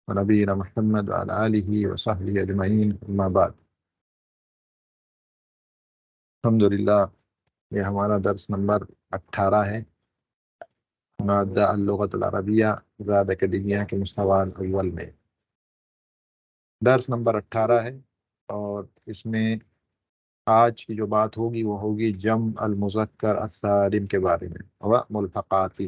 ونبينا محمد وعلى آله وصحبه أجمعين أما بعد. الحمدللہ یہ ہمارا درس نمبر 18 ہے، مادہ اللغۃ العربیہ زاد اکیڈمیا کے مستویٰ الاول میں درس نمبر 18 ہے، اور اس میں آج کی جو بات ہوگی وہ ہوگی جمع المذکر السالم کے بارے میں و ملحقاتہ،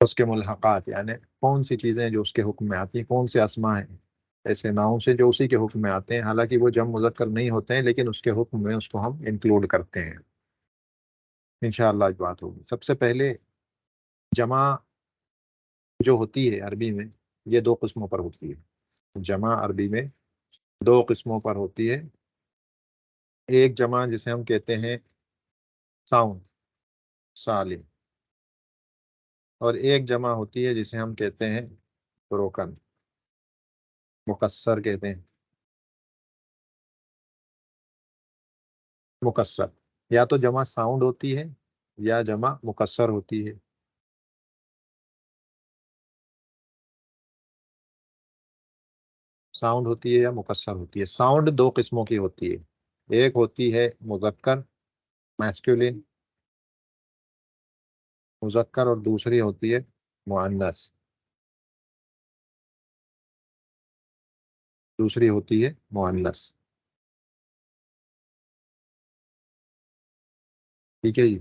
اس کے ملحقات یعنی کون سی چیزیں جو اس کے حکم میں آتی ہیں، کون سے اسماء ہیں ایسے ناؤں سے جو اسی کے حکم میں آتے ہیں، حالانکہ وہ جمع مذکر نہیں ہوتے ہیں لیکن اس کے حکم میں اس کو ہم انکلوڈ کرتے ہیں. انشاءاللہ آج بات ہوگی. سب سے پہلے جمع جو ہوتی ہے عربی میں یہ دو قسموں پر ہوتی ہے. جمع عربی میں دو قسموں پر ہوتی ہے. ایک جمع جسے ہم کہتے ہیں ساؤنڈ سالم، اور ایک جمع ہوتی ہے جسے ہم کہتے ہیں بروکن مکسر کہتے ہیں. مکسر یا تو جمع ساؤنڈ ہوتی ہے یا جمع مکسر ہوتی ہے. ساؤنڈ ہوتی ہے یا مکسر ہوتی ہے. ساؤنڈ دو قسموں کی ہوتی ہے، ایک ہوتی ہے مذکر میسکولین مذکر، اور دوسری ہوتی ہے مؤنث، دوسری ہوتی ہے مؤنث. ٹھیک ہے جی.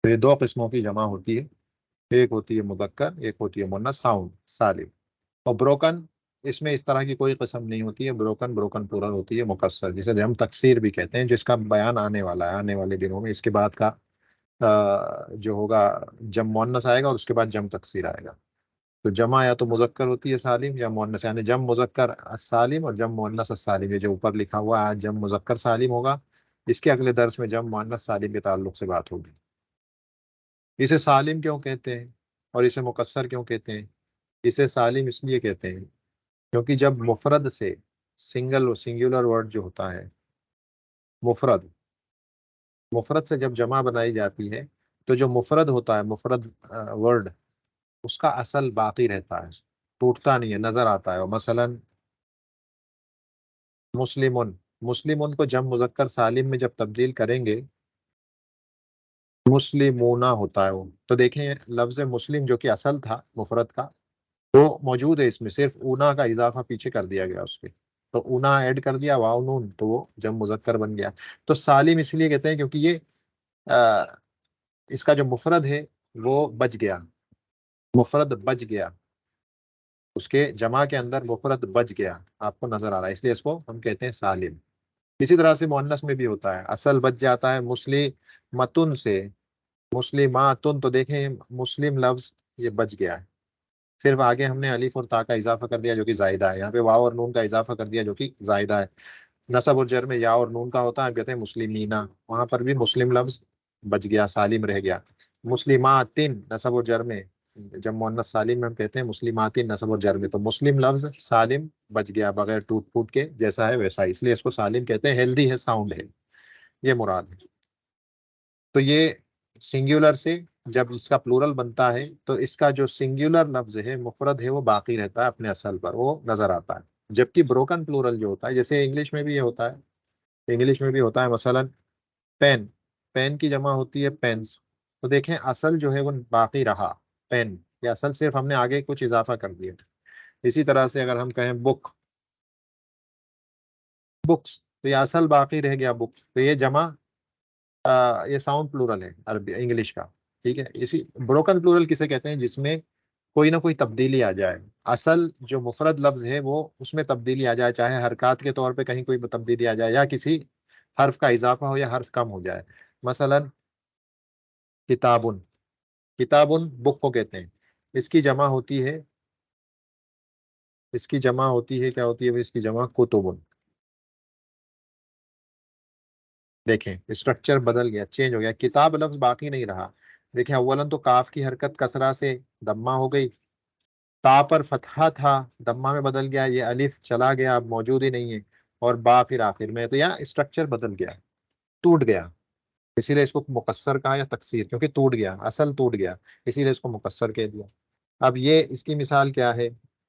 تو یہ دو قسموں کی جمع ہوتی ہے، ایک ہوتی ہے مذکر، ایک ہوتی ہے مؤنث ساؤنڈ سالم. اور بروکن اس میں اس طرح کی کوئی قسم نہیں ہوتی ہے. بروکن پلورل ہوتی ہے مکسر، جسے ہم تکسیر بھی کہتے ہیں، جس کا بیان آنے والا ہے آنے والے دنوں میں. اس کے بعد کا جو ہوگا جمع مؤنث آئے گا اور اس کے بعد جمع تکسیر آئے گا. تو جمع یا تو مذکر ہوتی ہے سالم یا مؤنث، یعنی جمع مذکر السالم اور جمع مؤنث السالم. یہ جو اوپر لکھا ہوا ہے آج جمع مذکر سالم ہوگا، اس کے اگلے درس میں جمع مؤنث سالم کے تعلق سے بات ہوگی. اسے سالم کیوں کہتے ہیں اور اسے مکسر کیوں کہتے ہیں؟ اسے سالم اس لیے کہتے ہیں کیونکہ جب مفرد سے سنگولر ورڈ جو ہوتا ہے، مفرد سے جب جمع بنائی جاتی ہے تو جو مفرد ہوتا ہے، مفرد ورڈ، اس کا اصل باقی رہتا ہے، ٹوٹتا نہیں ہے، نظر آتا ہے. مثلا مسلمون کو جمع مذکر سالم میں جب تبدیل کریں گے مسلمونا ہوتا ہے وہ. تو دیکھیں لفظ مسلم جو کہ اصل تھا مفرد کا وہ موجود ہے، اس میں صرف اونا کا اضافہ پیچھے کر دیا گیا اس کے، تو اونا ایڈ کر دیا واو نون، تو وہ جمع مذکر بن گیا. تو سالم اس لیے کہتے ہیں کیونکہ یہ اس کا جو مفرد ہے وہ بچ گیا، مفرد بچ گیا، اس کے جمع کے اندر مفرد بچ گیا، آپ کو نظر آ رہا ہے، اس لیے اس کو ہم کہتے ہیں سالم. اسی طرح سے مؤنث میں بھی ہوتا ہے، اصل بچ جاتا ہے مسلمتن سے مسلماتن، تو دیکھیں مسلم لفظ یہ بچ گیا ہے، صرف آگے ہم نے الف اور تا کا اضافہ کر دیا جو کہ زائدہ ہے. یہاں پہ واو اور نون کا اضافہ کر دیا جو کہ زائدہ ہے. نصب اور جر میں یا اور نون کا ہوتا ہے، ہم کہتے ہیں مسلمینا، وہاں پر بھی مسلم لفظ بچ گیا، سالم رہ گیا. مسلماتن نصب اور جر میں، جب مؤنث سالم میں ہم کہتے ہیں مسلماتن نصب اور جر میں، تو مسلم لفظ سالم بچ گیا بغیر ٹوٹ پھوٹ کے، جیسا ہے ویسا، اس لیے اس کو سالم کہتے ہیں. ہیلدی ہے، ساؤنڈ ہے، یہ مراد ہے. تو یہ سنگولر سے جب اس کا پلورل بنتا ہے تو اس کا جو سنگولر لفظ ہے مفرد ہے وہ باقی رہتا ہے اپنے اصل پر، وہ نظر آتا ہے. جبکہ بروکن پلورل جو ہوتا ہے، جیسے انگلش میں بھی یہ ہوتا ہے، انگلش میں بھی ہوتا ہے. مثلا پین کی جمع ہوتی ہے پینس، تو دیکھیں اصل جو ہے وہ باقی رہا پین، یہ اصل صرف ہم نے آگے کچھ اضافہ کر دیا. اسی طرح سے اگر ہم کہیں بکس، تو یہ اصل باقی رہ گیا بک، تو یہ جمع یہ ساؤنڈ پلورل ہے عربی انگلش کا. ٹھیک ہے. اسی بروکن پلورل کسے کہتے ہیں؟ جس میں کوئی نہ کوئی تبدیلی آ جائے، اصل جو مفرد لفظ ہے وہ اس میں تبدیلی آ جائے، چاہے حرکات کے طور پہ کہیں کوئی تبدیلی آ جائے یا کسی حرف کا اضافہ ہو یا حرف کم ہو جائے. مثلا کتابن، کتابن بک کو کہتے ہیں، اس کی جمع ہوتی ہے کیا ہوتی ہے اس کی جمع کتبن. دیکھیں اسٹرکچر بدل گیا، چینج ہو گیا، کتاب لفظ باقی نہیں رہا. دیکھیں اولاً تو کاف کی حرکت کسرہ سے دمہ ہو گئی، تا پر فتحہ تھا دمہ میں بدل گیا، یہ الف چلا گیا اب موجود ہی نہیں ہے، اور با پھر آخر میں، تو یہاں اسٹرکچر بدل گیا، ٹوٹ گیا. اسی لیے اس کو مکسر کہا یا تکسیر، کیونکہ ٹوٹ گیا، اصل ٹوٹ گیا، اسی لیے اس کو مکسر کہہ دیا. اب یہ اس کی مثال کیا ہے؟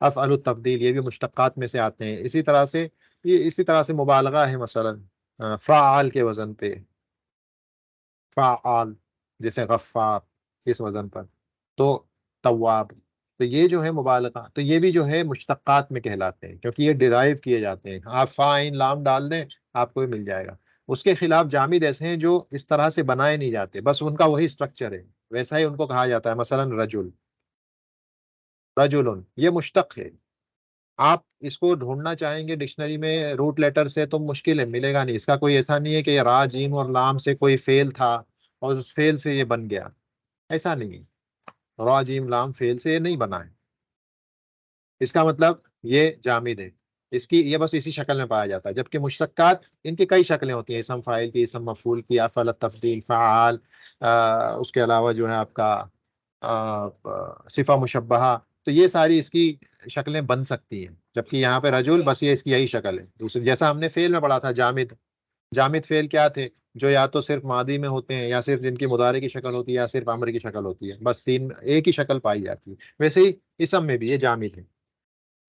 افعل التفضیل یہ بھی مشتقات میں سے آتے ہیں. اسی طرح سے مبالغہ ہے، مثلا فعال کے وزن پہ، فعال، جیسے غفار اس وزن پر، تو تواب. تو یہ جو ہے مبالغہ، تو یہ بھی جو ہے مشتقات میں کہلاتے ہیں، کیونکہ یہ ڈرائیو کیے جاتے ہیں. آپ فاعل لام ڈال دیں آپ کو یہ مل جائے گا. اس کے خلاف جامد ایسے ہیں جو اس طرح سے بنائے نہیں جاتے، بس ان کا وہی اسٹرکچر ہے، ویسا ہی ان کو کہا جاتا ہے. مثلا رجل، رجل یہ مشتق ہے. آپ اس کو ڈھونڈنا چاہیں گے ڈکشنری میں روٹ لیٹر سے تو مشکل ہے، ملے گا نہیں. اس کا کوئی ایسا نہیں ہے کہ یہ را جیم اور لام سے کوئی فعل تھا اور اس فعل سے یہ بن گیا، ایسا نہیں ہے. را جیم لام فعل سے یہ نہیں بنا ہے. اس کا مطلب یہ جامد ہے. اس کی یہ بس اسی شکل میں پایا جاتا ہے. جبکہ مشتقات ان کی کئی شکلیں ہوتی ہیں، اسم فاعل کی، اسم مفعول کی، افعل التفضیل، فعال، اس کے علاوہ جو ہے آپ کا صفہ مشبہہ. تو یہ ساری اس کی شکلیں بن سکتی ہیں. جبکہ یہاں پہ رجل بس یہ اس کی یہی شکل ہے. دوسری جیسا ہم نے فعل میں پڑھا تھا جامد، جامد فعل کیا تھے؟ جو یا تو صرف ماضی میں ہوتے ہیں، یا صرف جن کی مضارع کی شکل ہوتی ہے، یا صرف امر کی شکل ہوتی ہے. بس تین، ایک ہی شکل پائی جاتی ہے. ویسے ہی اسم میں بھی یہ جامد ہے.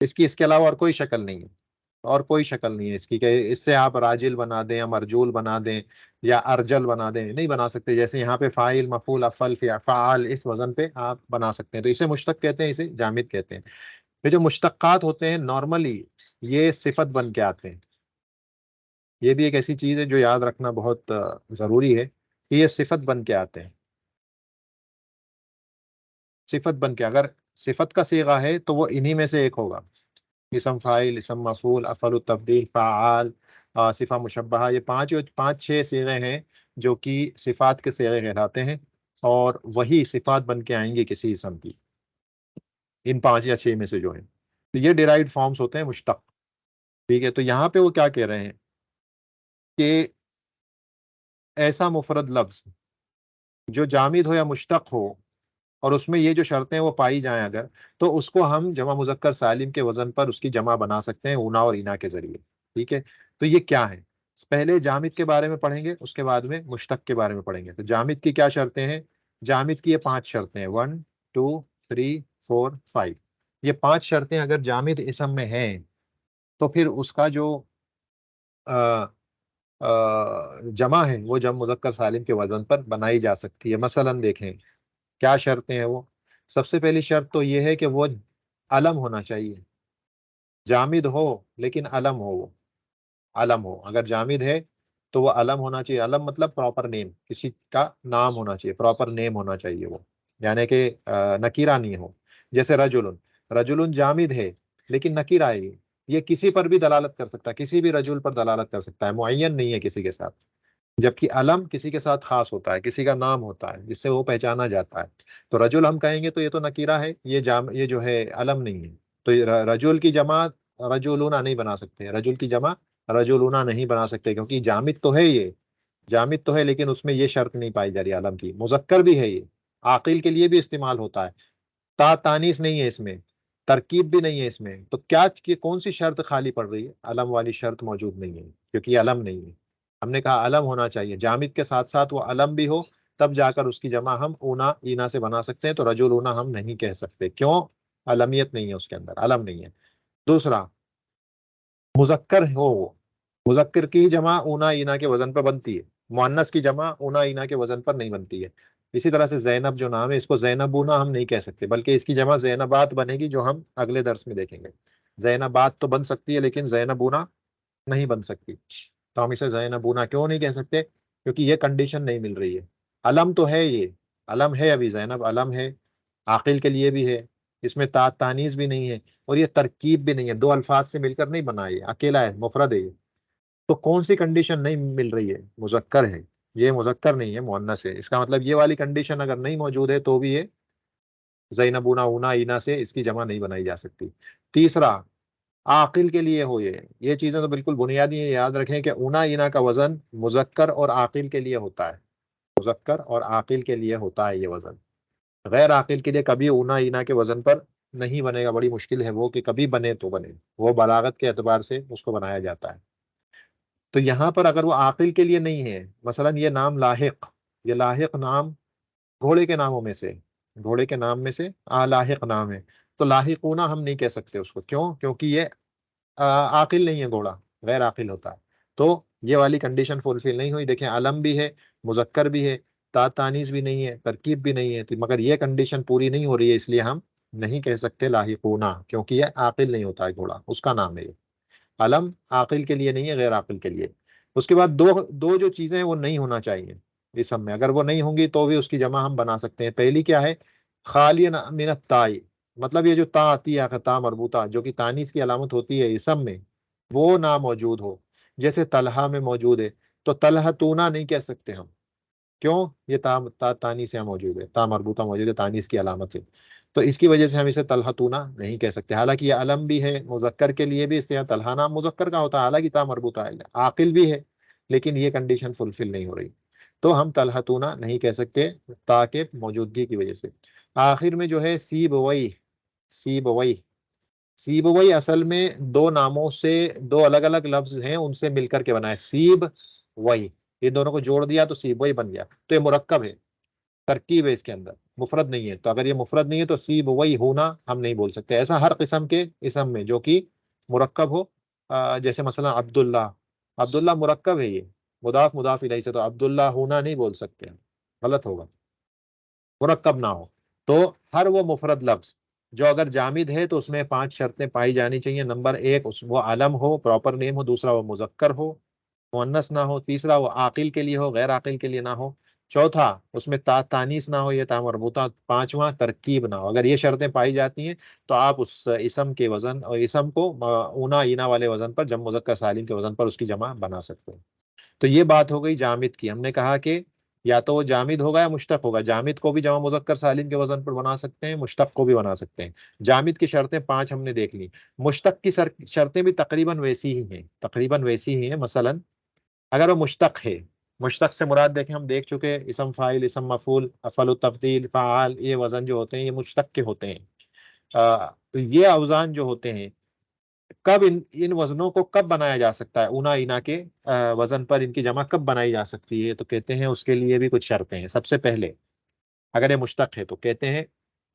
اس کے علاوہ اور کوئی شکل نہیں ہے، اور کوئی شکل نہیں ہے اس کی کہ اس سے آپ راجل بنا دیں یا مرجول بنا دیں یا ارجل بنا دیں. نہیں بنا سکتے. جیسے یہاں پہ فاعل، مفعول، افعل، فعال اس وزن پہ آپ بنا سکتے ہیں، تو اسے مشتق کہتے ہیں، اسے جامد کہتے ہیں. یہ جو مشتقات ہوتے ہیں نارملی یہ صفت بن کے آتے ہیں. یہ بھی ایک ایسی چیز ہے جو یاد رکھنا بہت ضروری ہے کہ یہ صفت بن کے آتے ہیں. صفت بن کے، اگر صفت کا صیغہ ہے تو وہ انہی میں سے ایک ہوگا. اسم فاعل، اسم مفعول، افعل التفضیل، فعال، صفہ مشبہہ، یہ پانچ چھ صیغے ہیں جو کہ صفات کے صیغے کہلاتے ہیں، اور وہی صفات بن کے آئیں گے کسی اسم کی، ان پانچ یا چھ میں سے جو ہیں. تو یہ ڈیرائیوڈ فارمز ہوتے ہیں مشتق. ٹھیک ہے. تو یہاں پہ وہ کیا کہہ رہے ہیں کہ ایسا مفرد لفظ جو جامد ہو یا مشتق ہو، اور اس میں یہ جو شرطیں وہ پائی جائیں اگر، تو اس کو ہم جمع مذکر سالم کے وزن پر اس کی جمع بنا سکتے ہیں اونا اور اینا کے ذریعے. ٹھیک ہے. تو یہ کیا ہے؟ پہلے جامد کے بارے میں پڑھیں گے، اس کے بعد میں مشتق کے بارے میں پڑھیں گے. تو جامد کی کیا شرطیں ہیں؟ جامد کی یہ پانچ شرطیں ہیں، 1 2 3 4 5. یہ پانچ شرطیں اگر جامد اسم میں ہیں تو پھر اس کا جو جمع ہے وہ جمع مذکر سالم کے وزن پر بنائی جا سکتی ہے. مثلا دیکھیں کیا شرطیں ہیں وہ. سب سے پہلی شرط تو یہ ہے کہ وہ علم ہونا چاہیے. جامد ہو لیکن علم ہو، وہ علم ہو. اگر جامد ہے تو وہ علم ہونا چاہیے. علم مطلب پراپر نیم، کسی کا نام ہونا چاہیے، پراپر نیم ہونا چاہیے وہ، یعنی کہ نکیرہ نہیں ہو. جیسے رجل، رجل جامد ہے لیکن نکیرہ ہے. یہ کسی پر بھی دلالت کر سکتا ہے، کسی بھی رجل پر دلالت کر سکتا ہے، معین نہیں ہے کسی کے ساتھ. جبکہ علم کسی کے ساتھ خاص ہوتا ہے، کسی کا نام ہوتا ہے جس سے وہ پہچانا جاتا ہے. تو رجل ہم کہیں گے تو یہ تو نکیرہ ہے، یہ جو ہے علم نہیں ہے. تو رجل کی جمع رجولونا نہیں بنا سکتے، رجل کی جمع رجولونا نہیں بنا سکتے، کیونکہ جامد تو ہے، یہ جامد تو ہے لیکن اس میں یہ شرط نہیں پائی جا رہی علم کی. مذکر بھی ہے، یہ عاقل کے لیے بھی استعمال ہوتا ہے. تا تانیث نہیں ہے اس میں، ترکیب بھی نہیں ہے اس میں. تو کون سی شرط خالی پڑ رہی ہے؟ علم والی شرط موجود نہیں ہے، کیونکہ یہ علم نہیں ہے. ہم نے کہا علم ہونا چاہیے، جامد کے ساتھ ساتھ وہ علم بھی ہو، تب جا کر اس کی جمع ہم اونا اینا سے بنا سکتے ہیں. تو رجل اونا ہم نہیں کہہ سکتے، کیوں؟ علمیت نہیں ہے اس کے اندر، علم نہیں ہے. دوسرا، مذکر ہو وہ، مذکر کی جمع اونا اینا کے وزن پر بنتی ہے، مؤنث کی جمع اونا اینا کے وزن پر نہیں بنتی ہے. اسی طرح سے زینب جو نام ہے، اس کو زینبونا ہم نہیں کہہ سکتے، بلکہ اس کی جمع زینبات بنے گی، جو ہم اگلے درس میں دیکھیں گے. زینبات تو بن سکتی ہے لیکن زینبونا نہیں بن سکتی. تو ہم اسے زینبونا کیوں نہیں کہہ سکتے؟ کیونکہ یہ کنڈیشن نہیں مل رہی ہے. علم تو ہے، یہ علم ہے، ابھی زینب علم ہے، عاقل کے لیے بھی ہے، اس میں تا تانیث بھی نہیں ہے، اور یہ ترکیب بھی نہیں ہے، دو الفاظ سے مل کر نہیں بنا، یہ اکیلا ہے، مفرد ہے یہ. تو کون سی کنڈیشن نہیں مل رہی ہے؟ مذکر ہے، یہ مذکر نہیں ہے، مؤنث ہے. اس کا مطلب یہ والی کنڈیشن اگر نہیں موجود ہے تو بھی یہ زینبونا اونا اینا سے اس کی جمع نہیں بنائی جا سکتی. تیسرا، عاقل کے لیے ہو. یہ چیزیں تو بالکل بنیادی ہیں، یاد رکھیں کہ اونا اینا کا وزن مذکر اور عاقل کے لیے ہوتا ہے، مذکر اور عاقل کے لیے ہوتا ہے یہ وزن. غیر عاقل کے لیے کبھی اونا اینا کے وزن پر نہیں بنے گا. بڑی مشکل ہے وہ کہ کبھی بنے تو بنے، وہ بلاغت کے اعتبار سے اس کو بنایا جاتا ہے. تو یہاں پر اگر وہ عاقل کے لیے نہیں ہے، مثلا یہ نام لاحق، یہ لاحق نام گھوڑے کے ناموں میں سے، گھوڑے کے نام میں سے لاحق نام ہے. تو لاحقونا ہم نہیں کہہ سکتے اس کو. کیوں؟ کیونکہ یہ عاقل نہیں ہے گھوڑا، غیر عاقل ہوتا ہے. تو یہ والی کنڈیشن فلفل نہیں ہوئی. دیکھیں علم بھی ہے، مذکر بھی ہے، تا تانیث بھی نہیں ہے، ترکیب بھی نہیں ہے، تو مگر یہ کنڈیشن پوری نہیں ہو رہی ہے، اس لیے ہم نہیں کہہ سکتے لاحقونا، کیونکہ یہ عاقل نہیں ہوتا ہے گھوڑا، اس کا نام ہے یہ. علم عاقل کے لیے نہیں ہے، غیر عاقل کے لیے. اس کے بعد دو دو جو چیزیں ہیں وہ نہیں ہونا چاہیے اسم میں. اگر وہ نہیں ہوں گی تو بھی اس کی جمع ہم بنا سکتے ہیں. پہلی کیا ہے؟ خالی من التاء، مطلب یہ جو تا آتی ہے تا مربوطہ جو کہ تانیث کی علامت ہوتی ہے اسم میں، وہ نہ موجود ہو. جیسے طلحہ میں موجود ہے تو طلحتونا نہیں کہہ سکتے ہم. کیوں؟ یہ تا تانیث یہاں موجود ہے، تا مربوطہ موجود ہے، تانیث کی علامت ہے. تو اس کی وجہ سے ہم اسے طلحتونا نہیں کہہ سکتے. حالانکہ یہ علم بھی ہے، مذکر کے لیے بھی استعمال، طلحہ نام مذکر کا ہوتا ہے، حالانکہ تا مربوطہ ہے، عاقل بھی ہے، لیکن یہ کنڈیشن فلفل نہیں ہو رہی، تو ہم طلحتونا نہیں کہہ سکتے تا کے موجودگی کی وجہ سے. آخر میں جو ہے سیبوئی، سیبوئی، سیبوئی اصل میں دو ناموں سے، دو الگ الگ لفظ ہیں ان سے مل کر کے بنا ہے سیب وئی. یہ دونوں کو جوڑ دیا تو سیبوئی بن گیا. تو یہ مرکب ہے، ترکیب ہے اس کے اندر، مفرد نہیں ہے. تو اگر یہ مفرد نہیں ہے تو سیبوئی ہونا ہم نہیں بول سکتے. ایسا ہر قسم کے اسم میں جو کہ مرکب ہو، جیسے مثلا عبداللہ، عبداللہ مرکب ہے، یہ مضاف مضاف الیہ سے، تو عبداللہ ہونا نہیں بول سکتے، غلط ہوگا، مرکب نہ ہو. تو ہر وہ مفرد لفظ جو اگر جامد ہے تو اس میں 5 شرطیں پائی جانی چاہیے. نمبر 1 وہ عالم ہو، پراپر نیم ہو. دوسرا وہ مذکر ہو، مؤنث نہ ہو. تیسرا وہ عاقل کے لیے ہو، غیر عاقل کے لیے نہ ہو. چوتھا اس میں تا تانیث نہ ہو، یہ تا مربوطہ. پانچواں ترکیب نہ ہو. اگر یہ شرطیں پائی جاتی ہیں تو آپ اس اسم کے وزن اور اسم کو اونا اینا والے وزن پر، جمع مذکر سالم کے وزن پر اس کی جمع بنا سکتے ہیں. تو یہ بات ہو گئی جامد کی. ہم نے کہا کہ یا تو وہ جامد ہوگا یا مشتق ہوگا. جامد کو بھی جمع مذکر سالم کے وزن پر بنا سکتے ہیں، مشتق کو بھی بنا سکتے ہیں. جامد کی شرطیں 5 ہم نے دیکھ لی. مشتق کی شرطیں بھی تقریباً ویسی ہی ہیں، تقریباً ویسی ہی ہیں. مثلا اگر وہ مشتق ہے، مشتق سے مراد دیکھیں ہم دیکھ چکے، اسم فاعل، اسم مفعول، افعل التفضیل، فعال، یہ وزن جو ہوتے ہیں یہ مشتق کے ہوتے ہیں. تو یہ اوزان جو ہوتے ہیں، کب ان وزنوں کو کب بنایا جا سکتا ہے؟ اونا اینا کے وزن پر ان کی جمع کب بنائی جا سکتی ہے؟ تو کہتے ہیں اس کے لیے بھی کچھ شرطیں ہیں. سب سے پہلے اگر یہ مشتق ہے تو کہتے ہیں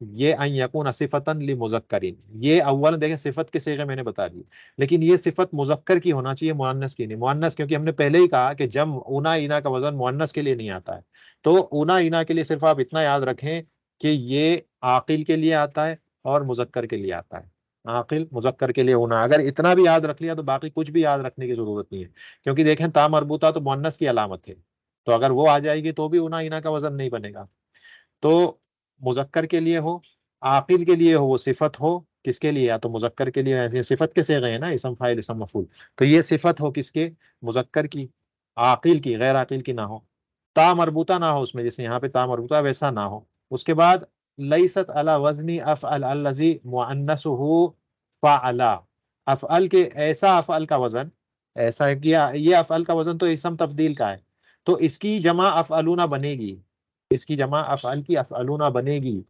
یہ ان یکون صفتا لمذکرین. یہ اول دیکھیں صفت کے صیغے میں نے بتا دی، لیکن یہ صفت مذکر کی ہونا چاہیے، مؤنث کی نہیں. مؤنث کیونکہ ہم نے پہلے ہی کہا کہ جم اونا اینا کا وزن مؤنث کے لیے نہیں آتا ہے. تو اونا اینا کے لیے صرف آپ اتنا یاد رکھیں کہ یہ عاقل کے لیے آتا ہے اور مذکر کے لیے آتا ہے. عاقل مذکر کے لیے ہونا، اگر اتنا بھی یاد رکھ لیا تو باقی کچھ بھی یاد رکھنے کی ضرورت نہیں ہے. کیونکہ دیکھیں تا مربوطہ تو مؤنث کی علامت ہے، تو اگر وہ آ جائے گی تو بھی اونا اینا کا وزن نہیں بنے گا. تو مذکر کے لیے ہو، عاقل کے لیے ہو، وہ صفت ہو کس کے لیے؟ یا تو مذکر کے لیے، ایسے صفت کے صیغے ہیں نا، اسم فاعل اسم مفعول، تو یہ صفت ہو کس کے؟ مذکر کی. عاقل کی، غیر عاقل کی نہ ہو. تا مربوطہ نہ ہو اس میں، جیسے یہاں پہ تا مربوطہ ویسا نہ ہو. اس کے بعد لیست علی وزن افعل الذی مؤنثہ فعلا. افعل کے، ایسا افعل کا وزن، ایسا ہے کہ یہ افعل کا وزن تو اسم تفضیل کا ہے، تو اس کی جمع افعلونا بنے گی، اس کی جمع افعل کی افعلونا بنے گی.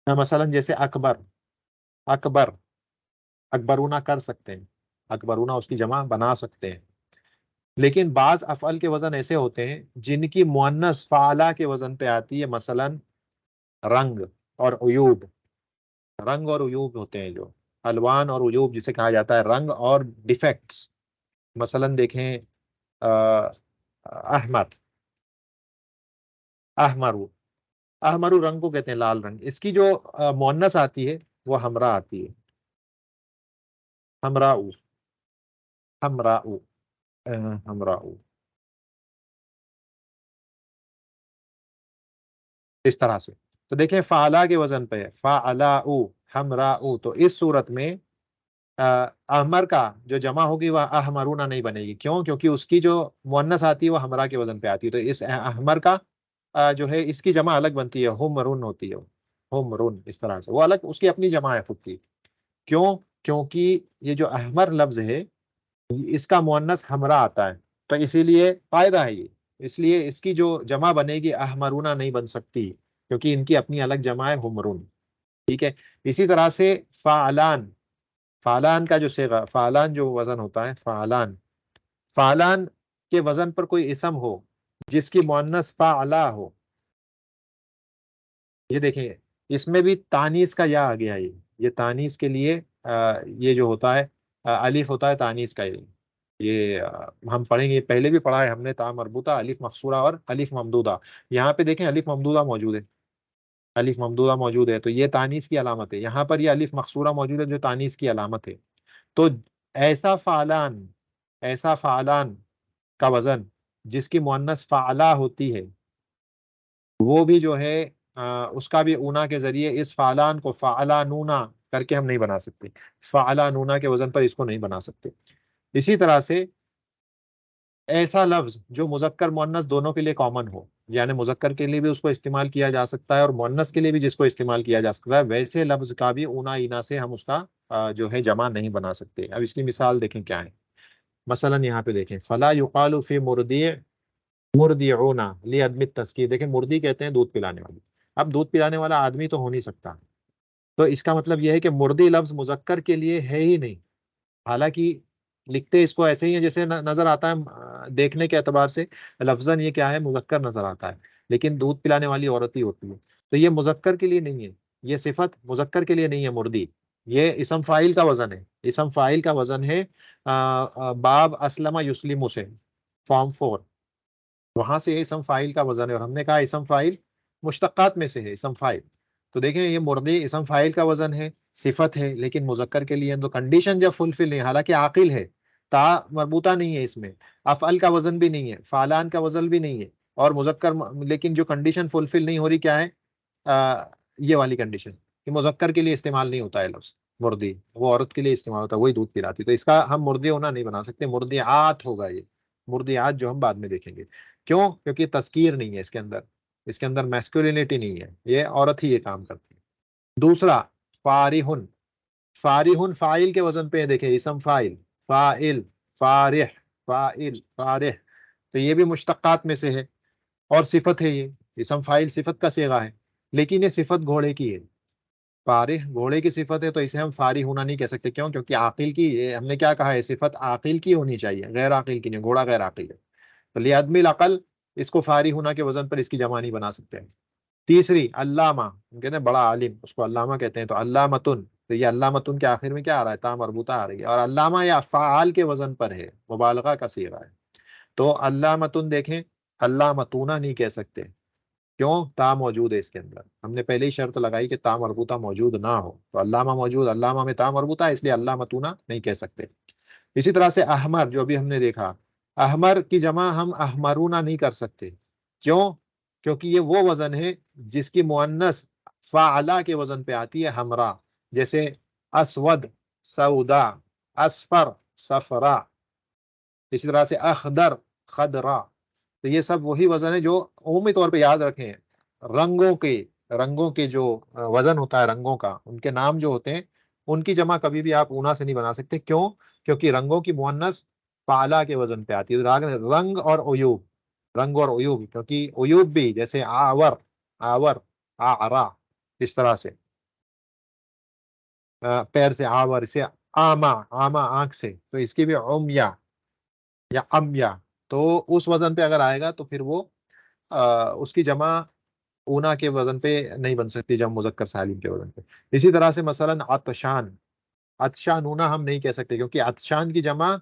مثلا جیسے اکبر، اکبر، اکبرونا کر سکتے ہیں، اکبرونا اس کی جمع بنا سکتے ہیں. لیکن بعض افعل کے وزن ایسے ہوتے ہیں جن کی مؤنث فعلا کے وزن پہ آتی ہے. مثلا رنگ اور عیوب، رنگ اور عیوب ہوتے ہیں جو الوان اور عیوب جسے کہا جاتا ہے، رنگ اور ڈیفیکٹس. مثلا دیکھیں احمر، احمرو، احمرو رنگ کو کہتے ہیں، لال رنگ. اس کی جو مؤنث آتی ہے وہ ہمرا آتی ہے، ہمراؤ، ہمراؤ، ہمراؤ، اس طرح سے. تو دیکھیں فعلا کے وزن پہ ہے، فعلاؤ، ہمراؤ. تو اس صورت میں احمر کا جو جمع ہوگی وہ احمرونا نہیں بنے گی. کیوں؟ کیونکہ اس کی جو مؤنث آتی ہے وہ ہمرا کے وزن پہ آتی ہے. تو اس احمر کا جو ہے اس کی جمع الگ بنتی ہے، ہومرون ہوتی ہے، ہومرون. اس طرح سے وہ الگ، اس کی اپنی جمع ہے خود کی. کیوں؟ کیونکہ یہ جو احمر لفظ ہے اس کا مؤنث ہمرا آتا ہے، تو اسی لیے فائدہ ہے یہ. اس لیے اس کی جو جمع بنے گی احمرونا نہیں بن سکتی، کیونکہ ان کی اپنی الگ جمع ہے، ہومرون. ٹھیک ہے. اسی طرح سے فعلان، فعلان کا جو صیغہ، فعلان جو وزن ہوتا ہے، فعلان، فعلان کے وزن پر کوئی اسم ہو جس کی مؤنث فعلا ہو، یہ دیکھیں اس میں بھی تانیث کا یا آ گیا. یہ یہ تانیث کے لیے یہ جو ہوتا ہے الف ہوتا ہے تانیث کا، یہ ہم پڑھیں گے، پہلے بھی پڑھا ہے ہم نے، تا مربوطہ، الف مقصورہ اور الف ممدودہ. یہاں پہ دیکھیں الف ممدودہ موجود ہے، الف ممدودہ موجود ہے، تو یہ تانیث کی علامت ہے. یہاں پر یہ الف مقصورہ موجود ہے جو تانیث کی علامت ہے. تو ایسا فعلان، ایسا فعلان کا وزن جس کی مؤنث فعلا ہوتی ہے، وہ بھی جو ہے اس کا بھی اونا کے ذریعے اس فعلان کو فعلا نونا کر کے ہم نہیں بنا سکتے، فعلا نونا کے وزن پر اس کو نہیں بنا سکتے. اسی طرح سے ایسا لفظ جو مذکر مؤنث دونوں کے لیے کامن ہو، یعنی مذکر کے لیے بھی اس کو استعمال کیا جا سکتا ہے اور مؤنث کے لیے بھی جس کو استعمال کیا جا سکتا ہے، ویسے لفظ کا بھی اونا اینا سے ہم اس کا جو ہے جمع نہیں بنا سکتے. اب اس کی مثال دیکھیں کیا ہے. مثلا یہاں پہ دیکھیں فلا یقال فی مرضیع مرضعون لعدم التذکیر. دیکھیں مرضی کہتے ہیں دودھ پلانے والی. اب دودھ پلانے والا آدمی تو ہو نہیں سکتا، تو اس کا مطلب یہ ہے کہ مرضی لفظ مذکر کے لیے ہے ہی نہیں. حالانکہ لکھتے اس کو ایسے ہی ہیں جیسے نظر آتا ہے دیکھنے کے اعتبار سے، لفظاً یہ کیا ہے مذکر نظر آتا ہے، لیکن دودھ پلانے والی عورت ہی ہوتی ہے. تو یہ مذکر کے لیے نہیں ہے، یہ صفت مذکر کے لیے نہیں ہے مردی، یہ اسم فاعل کا وزن ہے. اسم فاعل کا وزن ہے باب اسلم یسلم سے، فارم 4، وہاں سے یہ اسم فاعل کا وزن ہے. اور ہم نے کہا اسم فاعل مشتقات میں سے ہے اسم فاعل. تو دیکھیں یہ مردی اسم فاعل کا وزن ہے، صفت ہے، لیکن مذکر کے لیے تو کنڈیشن جب فلفل نہیں، حالانکہ عاقل ہے، تا مربوطہ نہیں ہے اس میں، افعل کا وزن بھی نہیں ہے، فعلان کا وزن بھی نہیں ہے، اور مذکر، لیکن جو کنڈیشن فلفل نہیں ہو رہی کیا ہے یہ والی کنڈیشن کہ مذکر کے لیے استعمال نہیں ہوتا ہے لفظ مردی، وہ عورت کے لیے استعمال ہوتا ہے، وہی دودھ پلاتی. تو اس کا ہم مردی ہونا نہیں بنا سکتے، مردیات ہوگا یہ، مردیات جو ہم بعد میں دیکھیں گے. کیوں؟ کیونکہ تذکیر نہیں ہے اس کے اندر، اس کے اندر میسکولینٹی نہیں ہے، یہ عورت ہی یہ کام کرتی ہے. دوسرا فارحن، فارحن فاعل کے وزن پہ دیکھیں، اسم فاعل، فاعل، فارح، فاعل، فارح، تو یہ بھی مشتقات میں سے ہے اور صفت ہے. یہ اسم فاعل صفت کا صیغہ ہے، لیکن یہ صفت گھوڑے کی ہے. فارح گھوڑے کی صفت ہے، تو اسے ہم فارح ہونا نہیں کہہ سکتے. کیوں؟ کیونکہ عاقل کی، یہ ہم نے کیا کہا ہے، صفت عاقل کی ہونی چاہیے، غیر عاقل کی نہیں، گھوڑا غیر عاقل ہے. تو لعدم العقل اس کو فارح ہونا کے وزن پر اس کی جمع نہیں بنا سکتے. تیسری علامہ، ہم کہتے ہیں بڑا عالم، اس کو علامہ کہتے ہیں. تو علامتن، تو یہ علامتن کے آخر میں کیا آ رہا ہے، تا مربوطہ آ رہی ہے، اور علامہ یا فعال کے وزن پر ہے، مبالغہ کا صیغہ ہے. تو علامتن دیکھیں، علامتونا نہیں کہہ سکتے. کیوں؟ تا موجود ہے اس کے اندر، ہم نے پہلے ہی شرط لگائی کہ تا مربوطہ موجود نہ ہو. تو علامہ موجود، علامہ میں تا مربوطہ ہے، اس لیے علامتونا نہیں کہہ سکتے. اسی طرح سے احمر جو ابھی ہم نے دیکھا، احمر کی جمع ہم احمرونا نہیں کر سکتے. کیوں؟ کیونکہ یہ وہ وزن ہے جس کی مؤنث فعلا کے وزن پہ آتی ہے، ہمرا، جیسے اسود، سودا، اصفر، صفرا. اسی طرح سے اخضر، خضرا. تو یہ سب وہی وزن ہے جو عمومی طور پہ یاد رکھیں، رنگوں کے، رنگوں کے جو وزن ہوتا ہے رنگوں کا، ان کے نام جو ہوتے ہیں ان کی جمع کبھی بھی آپ اونا سے نہیں بنا سکتے. کیوں؟ کیونکہ رنگوں کی مؤنث فعلا کے وزن پہ آتی ہے. رنگ اور عیوب، رنگ اور عیوب، کیونکہ عیوب بھی جیسے آور، آور، آرا، اس طرح سے پیر سے آور، اسے آما، آما آنکھ سے، تو اس کی بھی عمیا یا امیا. تو اس وزن پہ اگر آئے گا تو پھر وہ اس کی جمع اونا کے وزن پہ نہیں بن سکتی، جمع مذکر سالم کے وزن پہ. اسی طرح سے مثلا عطشان، عطشان اونا ہم نہیں کہہ سکتے کیونکہ عطشان کی جمع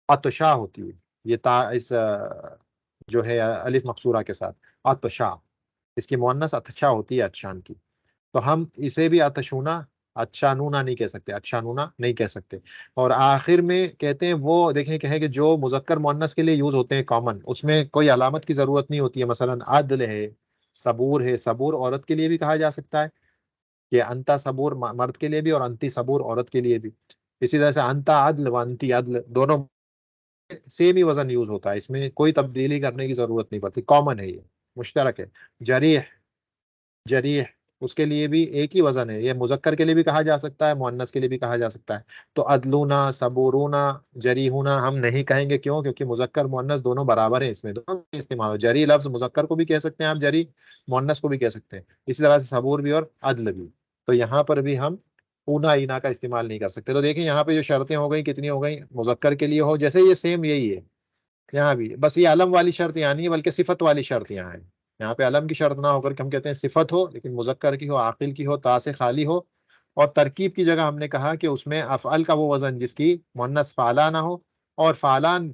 عطشا ہوتی ہے، یہ تا اس جو ہے الف مقصورہ کے ساتھ عطشا، اس کی مؤنث عطشا ہوتی ہے عطشان کی. تو ہم اسے بھی عطشونا، اچھا نونا نہیں کہہ سکتے، اچھا نونا نہیں کہہ سکتے. اور آخر میں کہتے ہیں وہ دیکھیں کہ جو مذکر مؤنث کے لیے یوز ہوتے ہیں کامن، اس میں کوئی علامت کی ضرورت نہیں ہوتی ہے. مثلا عدل ہے، صبور ہے، صبور عورت کے لیے بھی کہا جا سکتا ہے کہ انتا صبور مرد کے لیے بھی اور انتی صبور عورت کے لیے بھی. اسی طرح سے انتا عدل و انتی عدل دونوں سیم ہی وزن یوز ہوتا ہے، اس میں کوئی تبدیلی کرنے کی ضرورت نہیں پڑتی، کامن ہے، یہ مشترک ہے. جریح، جریح اس کے لیے بھی ایک ہی وزن ہے، یہ مذکر کے لیے بھی کہا جا سکتا ہے، مؤنث کے لیے بھی کہا جا سکتا ہے. تو عدلونا، صبورونا، جریحونا ہم نہیں کہیں گے. کیوں؟ کیونکہ مذکر مؤنث دونوں برابر ہیں، اس میں دونوں استعمال ہو. جری لفظ مذکر کو بھی کہہ سکتے ہیں آپ، جری مؤنث کو بھی کہہ سکتے ہیں، اسی طرح سے صبور بھی اور عدل بھی. تو یہاں پر بھی ہم اونا اینا کا استعمال نہیں کر سکتے. تو دیکھیں یہاں پہ جو شرطیں ہو گئی کتنی ہو گئی، مذکر کے لیے ہو جیسے یہ سیم یہی ہے یہاں بھی، بس یہ علم والی شرط یہاں نہیں ہے بلکہ صفت والی شرط یہاں ہے. یہاں پہ علم کی شرط نہ ہو کر کے ہم کہتے ہیں صفت ہو، لیکن مذکر کی ہو، عاقل کی ہو، تا سے خالی ہو، اور ترکیب کی جگہ ہم نے کہا کہ اس میں افعل کا وہ وزن جس کی مؤنث فعلان نہ ہو، اور فعلان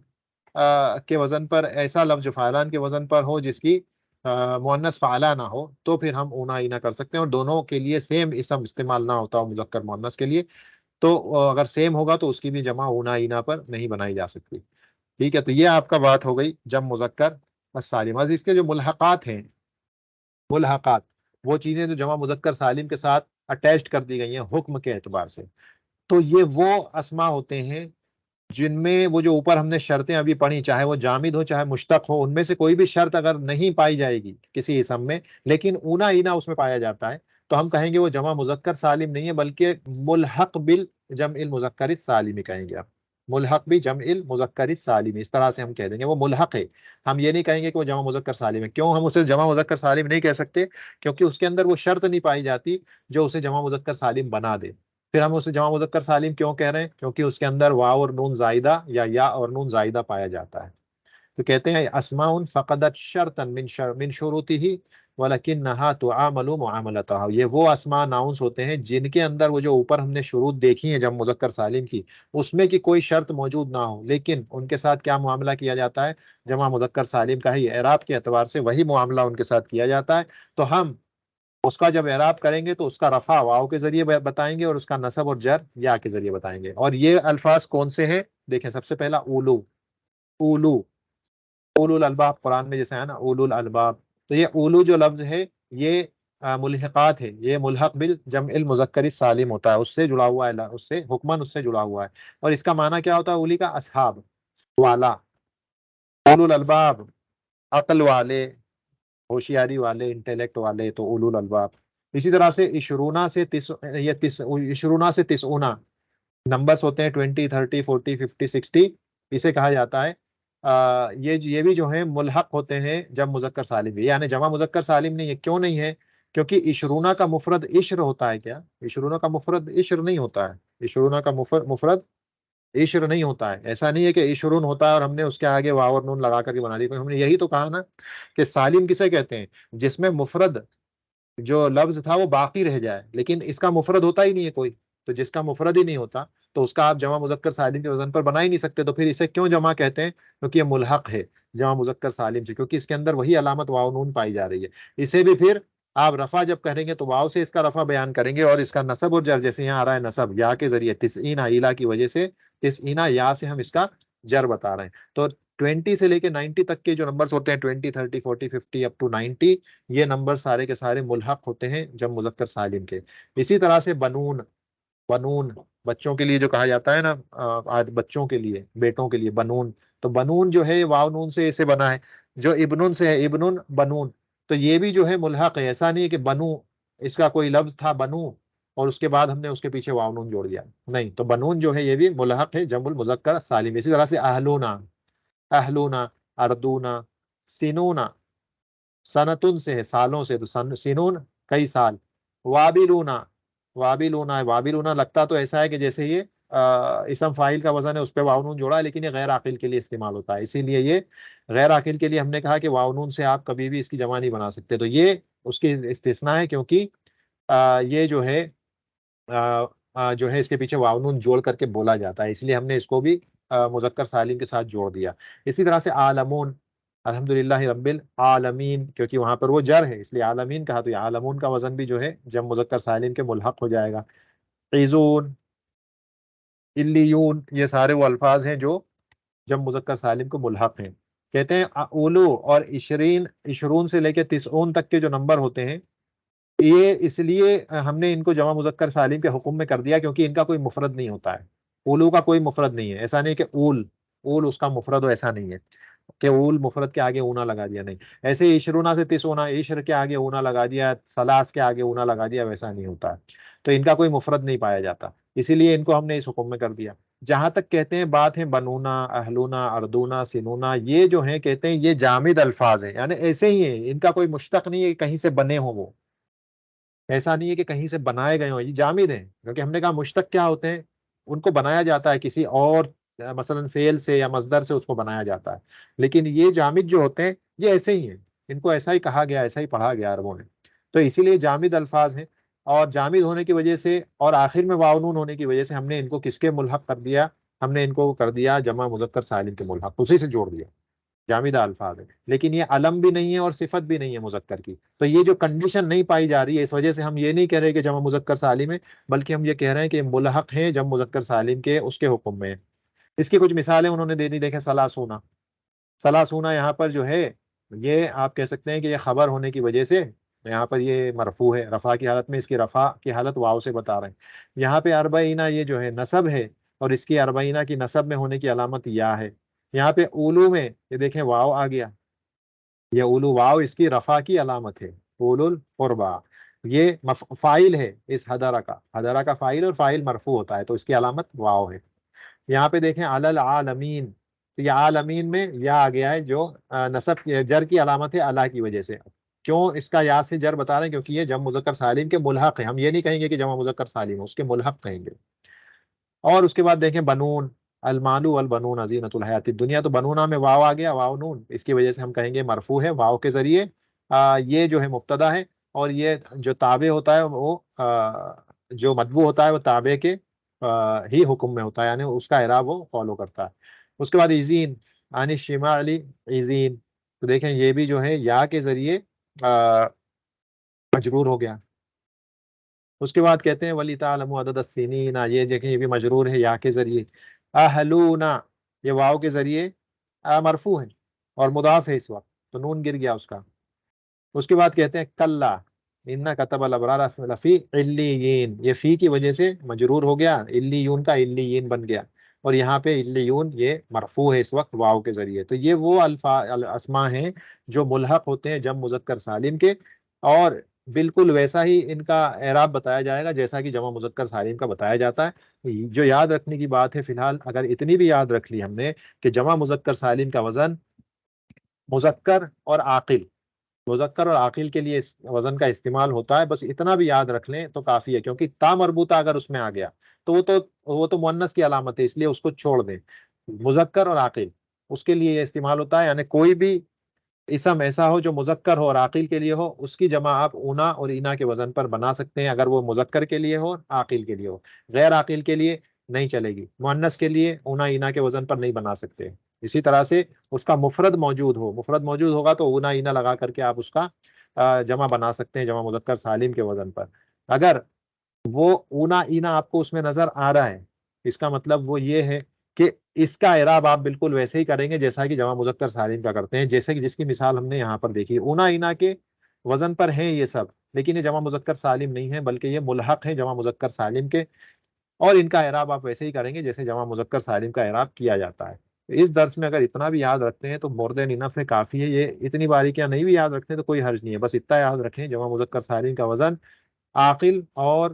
کے وزن پر ایسا لفظ جو فعلان کے وزن پر ہو جس کی مؤنث فعلہ نہ ہو، تو پھر ہم اونا اینا کر سکتے ہیں، اور دونوں کے لیے سیم اسم استعمال نہ ہوتا ہو مذکر مؤنث کے لیے، تو اگر سیم ہوگا تو اس کی بھی جمع اونا اینا پر نہیں بنائی جا سکتی. ٹھیک ہے، تو یہ آپ کا بات ہو گئی جمع مذکر السالم. از اس کے جو ملحقات ہیں، ملحقات وہ چیزیں جو جمع مذکر سالم کے ساتھ اٹیچڈ کر دی گئی ہیں حکم کے اعتبار سے، تو یہ وہ اسما ہوتے ہیں جن میں وہ جو اوپر ہم نے شرطیں ابھی پڑھی، چاہے وہ جامد ہو چاہے مشتق ہو، ان میں سے کوئی بھی شرط اگر نہیں پائی جائے گی کسی اسم میں، لیکن اونا اینا اس میں پایا جاتا ہے، تو ہم کہیں گے وہ جمع مذکر سالم نہیں ہے بلکہ ملحق بالجمع المذکر السالم کہیں گے. آپ ملحق بھی جمع المذکر السالم، اس طرح سے ہم کہہ دیں گے وہ ملحق ہے. ہم یہ نہیں کہیں گے کہ وہ جمع مذکر سالم ہے. کیوں ہم اسے جمع مذکر سالم نہیں کہہ سکتے؟ کیونکہ اس کے اندر وہ شرط نہیں پائی جاتی جو اسے جمع مذکر سالم بنا دے. پھر ہم اسے جمع مذکر سالم کیوں کہہ رہے ہیں؟ کیونکہ اس کے اندر واو اور نون زائدہ یا اور نون زائدہ پایا جاتا ہے. تو کہتے ہیں اسماء فقدت شرطا من شروطه ولکنها تعامل معاملتها. یہ وہ اسماء ناؤنس ہوتے ہیں جن کے اندر وہ جو اوپر ہم نے شروط دیکھی ہیں جمع مذکر سالم کی، اس میں کی کوئی شرط موجود نہ ہو، لیکن ان کے ساتھ کیا معاملہ کیا جاتا ہے؟ جمع مذکر سالم کا ہی اعراب کے اعتبار سے وہی معاملہ ان کے ساتھ کیا جاتا ہے. تو ہم اس کا جب اعراب کریں گے تو اس کا رفع واو کے ذریعے بتائیں گے، اور اس کا نصب اور جر یا کے ذریعے بتائیں گے. اور یہ الفاظ کون سے ہیں؟ دیکھیں، سب سے پہلا اولو. اولو، اولو الالباب قرآن میں جیسے ہے نا اولو الالباب، تو یہ اولو جو لفظ ہے یہ ملحقات ہے، یہ ملحق بالجمع المذکر السالم ہوتا ہے، اس سے جڑا ہوا ہے، اس سے حکمن اس سے جڑا ہوا ہے. اور اس کا معنی کیا ہوتا ہے؟ اولی کا اصحاب والا، اولو الالباب عقل والے، ہوشیاری والے، انٹیلیکٹ والے، تو اولو الالباب. اسی طرح سے عشرونہ سے عشرونہ سے تسعونہ نمبرز ہوتے ہیں، 20 30 40 50 60، اسے کہا جاتا ہے یہ بھی جو ہیں ملحق ہوتے ہیں جمع مذکر سالم. یعنی جمع مذکر سالم نہیں ہے. کیوں نہیں ہے؟ کیونکہ عشرونہ کا مفرد عشر ہوتا ہے. کیا عشرونہ کا مفرد عشر نہیں ہوتا ہے؟ عشرونہ کا مفرد عشر نہیں ہوتا ہے. ایسا نہیں ہے کہ عشرون ہوتا ہے اور ہم نے اس کے آگے واو اور نون لگا کر کے بنا دی. ہم نے یہی تو کہا نا کہ سالم کسے کہتے ہیں؟ جس میں مفرد جو لفظ تھا وہ باقی رہ جائے، لیکن اس کا مفرد ہوتا ہی نہیں ہے کوئی. تو جس کا مفرد ہی نہیں ہوتا تو اس کا آپ جمع مذکر سالم کے وزن پر بنا ہی نہیں سکتے. تو پھر اسے کیوں جمع کہتے ہیں؟ کیونکہ یہ ملحق ہے جمع مذکر سالم سے، کیونکہ اس کے اندر وہی علامت واو نون پائی جا رہی ہے. اسے بھی پھر آپ رفع جب کریں گے تو واو سے اس کا رفع بیان کریں گے، اور اس کا نصب اور جر جیسے یہاں آ رہا ہے نصب یا کے ذریعے تسعین عیلا کی وجہ سے، تسعین یا سے ہم اس کا جر بتا رہے ہیں. تو 20 سے لے کے 90 تک کے جو نمبرز ہوتے ہیں، 20 30 40 50 اپ ٹو 90، یہ نمبر سارے کے سارے ملحق ہوتے ہیں جمع مذکر سالم کے. اسی طرح سے بنون، بنون بچوں کے لیے جو کہا جاتا ہے نا، آج بچوں کے لیے، بیٹوں کے لیے بنون، تو بنون جو ہے واو نون سے اسے بنا ہے. جو ابنن سے ہے، ابنن بنون، تو یہ بھی جو ہے ملحق ہے. ایسا نہیں ہے کہ بنو اس کا کوئی لفظ تھا بنو اور اس کے بعد ہم نے اس کے پیچھے واو نون جوڑ دیا، نہیں. تو بنون جو ہے یہ بھی ملحق ہے جمع المذکر سالم. اسی طرح سے اہلونا، اہلونا، اردونا، سینونا، سنتن سے ہے سالوں سے، تو سنون کئی سال. وابلونا، وابلونا ہے، وابلونا لگتا تو ایسا ہے کہ جیسے یہ اسم فاعل کا وزن ہے، اس پہ واو نون جوڑا ہے، لیکن یہ غیر عاقل کے لیے استعمال ہوتا ہے. اسی لیے یہ غیر عاقل کے لیے ہم نے کہا کہ واو نون سے آپ کبھی بھی اس کی جمع نہیں بنا سکتے. تو یہ اس کی استثناء ہے، کیونکہ یہ جو ہے اس کے پیچھے واو نون جوڑ کر کے بولا جاتا ہے، اس لیے ہم نے اس کو بھی مذکر سالم کے ساتھ جوڑ دیا. اسی طرح سے عالمون، الحمدللہ رب العالمین، کیونکہ وہاں پر وہ جر ہے اس لیے عالمین کہا، تو یہ عالمون کا وزن بھی جو ہے جمع مذکر سالم کے ملحق ہو جائے گا. عیزون، الیون، یہ سارے وہ الفاظ ہیں جو جمع مذکر سالم کو ملحق ہیں. کہتے ہیں اولو اور عشرون سے لے کے تسعون تک کے جو نمبر ہوتے ہیں، یہ اس لیے ہم نے ان کو جمع مذکر سالم کے حکم میں کر دیا کیونکہ ان کا کوئی مفرد نہیں ہوتا ہے. اولو کا کوئی مفرد نہیں ہے. ایسا نہیں کہ اول اس کا مفرد ہو، ایسا نہیں ہے کہ اول مفرد کے آگے اونا لگا دیا، نہیں. ایسے عشرونہ سے تسعونہ، عشر کے آگے اونا لگا دیا، سلاس کے آگے اونا لگا دیا، ویسا نہیں ہوتا ہے. تو ان کا کوئی مفرد نہیں پایا جاتا، اسی لیے ان کو ہم نے اس حکم میں کر دیا. جہاں تک کہتے ہیں بات ہے بنونا، اہلونا، اردونا، سنونا، یہ جو ہیں کہتے ہیں یہ جامد الفاظ ہیں، یعنی ایسے ہی ہیں، ان کا کوئی مشتق نہیں ہے کہ کہیں سے بنے ہوں. وہ ایسا نہیں ہے کہ کہیں سے بنائے گئے ہوں، یہ جامد ہیں. کیونکہ ہم نے کہا مشتق کیا ہوتے ہیں؟ ان کو بنایا جاتا ہے کسی اور مثلا فعل سے یا مصدر سے اس کو بنایا جاتا ہے، لیکن یہ جامد جو ہوتے ہیں یہ ایسے ہی ہیں، ان کو ایسا ہی کہا گیا، ایسا ہی پڑھا گیا عربوں نے، تو اسی لیے جامد الفاظ ہیں. اور جامد ہونے کی وجہ سے اور آخر میں واو نون ہونے کی وجہ سے ہم نے ان کو کس کے ملحق کر دیا؟ ہم نے ان کو کر دیا جمع مذکر سالم کے ملحق، اسی سے جوڑ دیا، جامدہ الفاظ ہے، لیکن یہ علم بھی نہیں ہے اور صفت بھی نہیں ہے مذکر کی. تو یہ جو کنڈیشن نہیں پائی جا رہی ہے، اس وجہ سے ہم یہ نہیں کہہ رہے کہ جمع مذکر سالم ہے، بلکہ ہم یہ کہہ رہے ہیں کہ ملحق ہیں جمع مذکر سالم کے، اس کے حکم میں. اس کی کچھ مثالیں انہوں نے دے دی، دیکھیں سلاسونا. سلاسونا یہاں پر جو ہے یہ آپ کہہ سکتے ہیں کہ یہ خبر ہونے کی وجہ سے یہاں پر یہ مرفوع ہے، رفع کی حالت میں، اس کی رفع کی حالت واو سے بتا رہے ہیں. یہاں پہ اربعینہ یہ جو ہے نصب ہے، اور اس کی اربعینہ کی نصب میں ہونے کی علامت یا ہے. یہاں پہ اولو میں یہ دیکھیں واو آ گیا، یہ اولو واو اس کی رفع کی علامت ہے. اولو القربا یہ فائل ہے اس حدرہ کا، حدرہ کا فائل، اور فائل مرفوع ہوتا ہے تو اس کی علامت واو ہے. یہاں پہ دیکھیں علی العالمین، تو یہ عالمین میں یا آ گیا ہے جو نصب جر کی علامت ہے اللہ کی وجہ سے. کیوں اس کا یا سے جر بتا رہے ہیں؟ کیونکہ یہ جمع مذکر سالم کے ملحق ہے. ہم یہ نہیں کہیں گے کہ جمع مذکر سالم ہے، اس کے ملحق کہیں گے. اور اس کے بعد دیکھیں بنون، المال والبنون زینت الحیات الدنیا، تو بنونا میں واو آ گیا، واو نون، اس کی وجہ سے ہم کہیں گے مرفوع ہے واو کے ذریعے. یہ جو ہے مبتدا ہے، اور یہ جو تابع ہوتا ہے وہ جو مطبوع ہوتا ہے وہ تابع کے ہی حکم میں ہوتا ہے، یعنی اس کا اعراب وہ فالو کرتا ہے. اس کے بعد ایزین، عن الشمال ایزین، تو دیکھیں یہ بھی جو ہے یا کے ذریعے مجرور ہو گیا. اس کے بعد کہتے ہیں ولی تعلموا عدد السنین، یہ دیکھیں یہ بھی مجرور ہے یا کے ذریعے. اہلونا یہ واو کے ذریعے مرفوع ہے اور مضاف ہے اس وقت، تو نون گر گیا اس کا. اس کے بعد کہتے ہیں کلا ان کتب الابرار لفی علیین، یہ فی کی وجہ سے مجرور ہو گیا، علیون کا علیین بن گیا، اور یہاں پہ علیون یہ مرفوع ہے اس وقت واو کے ذریعے. تو یہ وہ اسماء ہیں جو ملحق ہوتے ہیں جمع مذکر سالم کے، اور بالکل ویسا ہی ان کا اعراب بتایا جائے گا جیسا کہ جمع مذکر سالم کا بتایا جاتا ہے. جو یاد رکھنے کی بات ہے فی الحال، اگر اتنی بھی یاد رکھ لی ہم نے کہ جمع مذکر سالم کا وزن مذکر اور عاقل، مذکر اور عاقل کے لیے اس وزن کا استعمال ہوتا ہے، بس اتنا بھی یاد رکھ لیں تو کافی ہے. کیونکہ تا مربوطہ اگر اس میں آ گیا تو وہ تو مؤنث کی علامت ہے، اس لیے اس کو چھوڑ دیں. مذکر اور عاقل اس کے لیے یہ استعمال ہوتا ہے، یعنی کوئی بھی اسم ایسا ہو جو مذکر ہو اور عاقل کے لیے ہو، اس کی جمع آپ اونا اور اینا کے وزن پر بنا سکتے ہیں، اگر وہ مذکر کے لیے ہو، عاقل کے لیے ہو. غیر عاقل کے لیے نہیں چلے گی، مؤنث کے لیے اونا اینا کے وزن پر نہیں بنا سکتے. اسی طرح سے اس کا مفرد موجود ہو، مفرد موجود ہوگا تو اونا اینا لگا کر کے آپ اس کا جمع بنا سکتے ہیں جمع مذکر سالم کے وزن پر. اگر وہ اونا اینا آپ کو اس میں نظر آ رہا ہے، اس کا مطلب وہ یہ ہے کہ اس کا اعراب آپ بالکل ویسے ہی کریں گے جیسا کہ جمع مذکر سالم کا کرتے ہیں، جیسے کہ جس کی مثال ہم نے یہاں پر دیکھی. اونا اینا کے وزن پر ہیں یہ سب، لیکن یہ جمع مذکر سالم نہیں ہے، بلکہ یہ ملحق ہے جمع مذکر سالم کے، اور ان کا اعراب آپ ویسے ہی کریں گے جیسے جمع مذکر سالم کا اعراب کیا جاتا ہے. اس درس میں اگر اتنا بھی یاد رکھتے ہیں تو مور دین انف ہے، کافی ہے. یہ اتنی باریکیاں نہیں بھی یاد رکھتے ہیں تو کوئی حرج نہیں ہے، بس اتنا یاد رکھیں جمع مذکر سالم کا وزن عاقل اور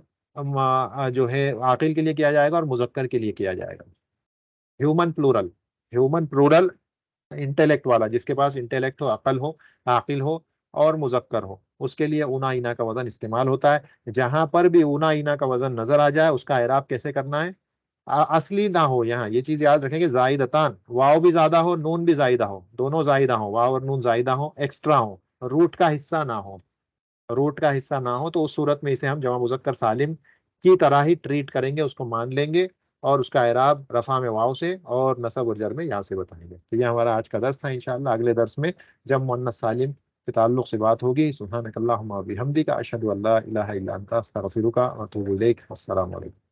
جو ہے عاقل کے لیے کیا جائے گا اور مذکر کے لیے کیا جائے گا. Human plural, human plural intellect والا، جس کے پاس انٹیلیکٹ ہو، عقل ہو، عاقل ہو اور مذکر ہو، اس کے لیے اونا اینا کا وزن استعمال ہوتا ہے. جہاں پر بھی اونا اینا کا وزن نظر آ جائے اس کا اعراب کیسے کرنا ہے؟ اصلی نہ ہو. یہاں یہ چیز یاد رکھیں کہ زائدتان، واو بھی زیادہ ہو نون بھی زائدہ ہو، دونوں زائدہ ہو، واو اور نون زائدہ ہو، ایکسٹرا ہو، روٹ کا حصہ نہ ہو، روٹ کا حصہ نہ ہو، تو اس صورت میں اسے ہم جمع مذکر سالم کی طرح ہی ٹریٹ کریں گے، اس کو مان لیں گے، اور اس کا اعراب رفع میں واو سے اور نصب اور جر میں یا سے بتائیں گے. تو یہ ہمارا آج کا درس تھا. انشاءاللہ اگلے درس میں جب مؤنث سالم کے تعلق سے بات ہوگی. سبحانک اللہم و بحمدک، اشہد ان لا الہ الا انت، استغفرک و اتوب الیک. السلام علیکم.